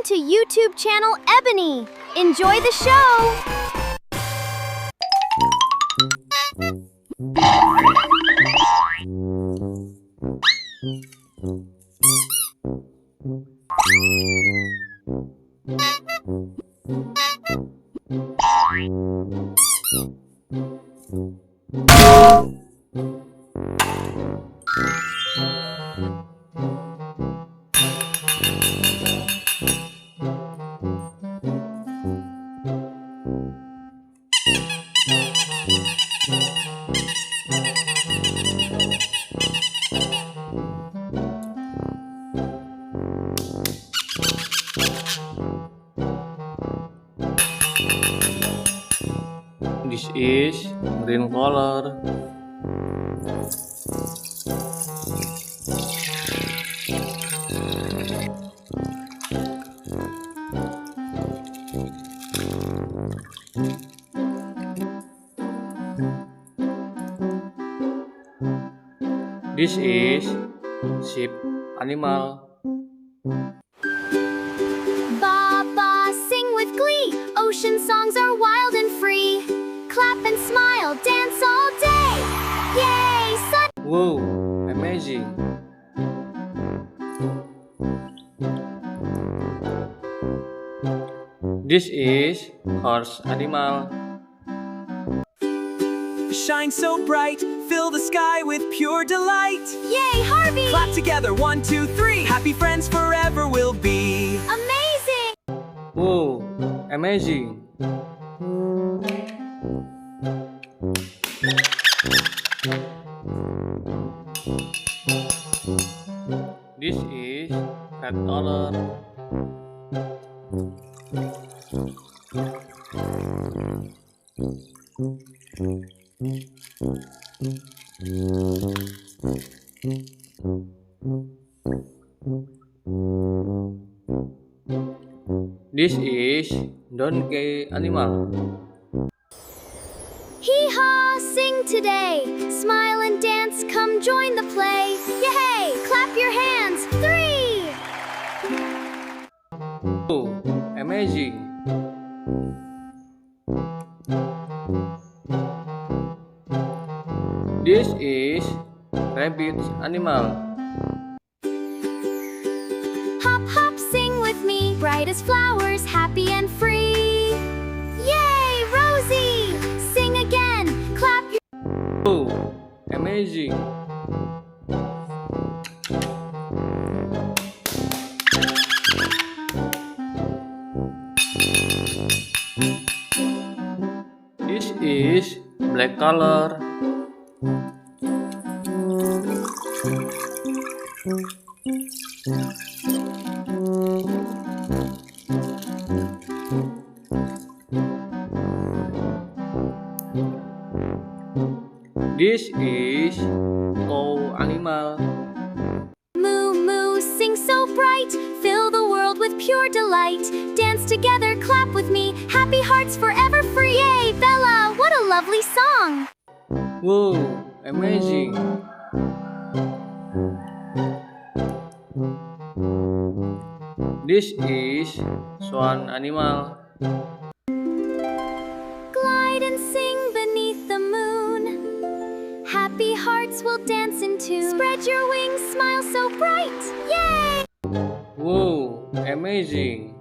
to YouTube channel Ebony. Enjoy the show! This is green color. This is sheep animal. Baba, sing with glee. Ocean songs are wild and free. Clap and smile, dance all day. Yay, sun! Wow, amazing. This is horse animal. Shine so bright, fill the sky with pure delight. Yay, Harvey! Clap together, 1, 2, 3. Happy friends forever we'll be. Amazing! Wow, amazing. This is red color. This is donkey animal. Hee-haw, sing today. Smile and dance, come join the play. Yay! Clap your hands. 3! Oh, amazing. This is rabbit animal. Hop, hop, sing with me. Bright as flowers, happy and free. Yay, Rosie! Sing again. Clap your... Oh, amazing. This is black color. This is cow animal. Moo, moo, sing so bright. Fill the world with pure delight. Dance together, clap with me. Happy hearts forever free. Yay, Bella, what a lovely song. Wow, amazing. This is swan animal. Glide and sing beneath the moon. Happy hearts will dance in tune. Spread your wings, smile so bright. Yay! Wow, amazing.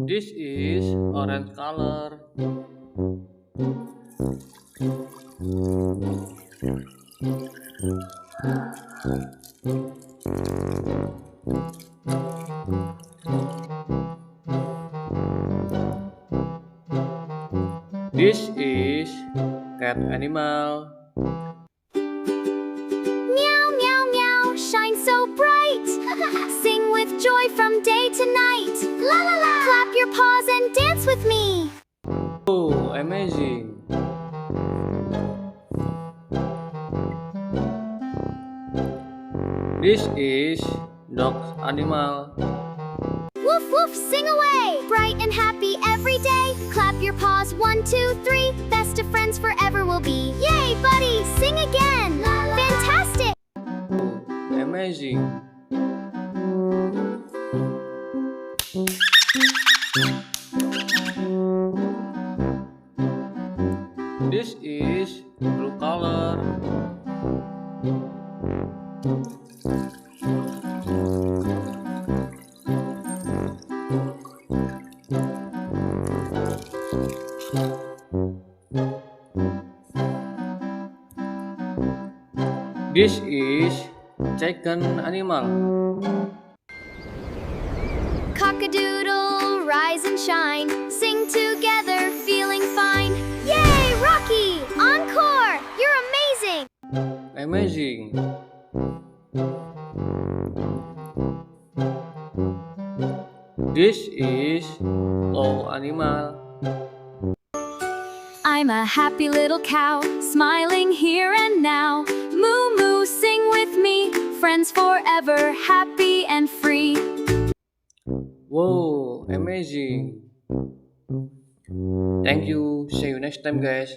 This is orange color. This is cat animal. Meow, meow, meow, shine so bright. Sing with joy from day to night. La la la! Clap your paws and dance with me. Oh, amazing. This is dog animal. Woof woof, sing away! Bright and happy every day. Clap your paws, 1, 2, 3. Best best of friends forever we'll be. Yay, buddy, sing again. Fantastic. Amazing. This is blue color. This is chicken animal. Cock-a-doodle, rise and shine. Sing together, feeling fine. Yay, Rocky! Encore! You're amazing! Amazing. This is cow animal. I'm a happy little cow, smiling here and now. Moo moo, sing with me, friends forever, happy and free. Wow, amazing. Thank you. See you next time, guys.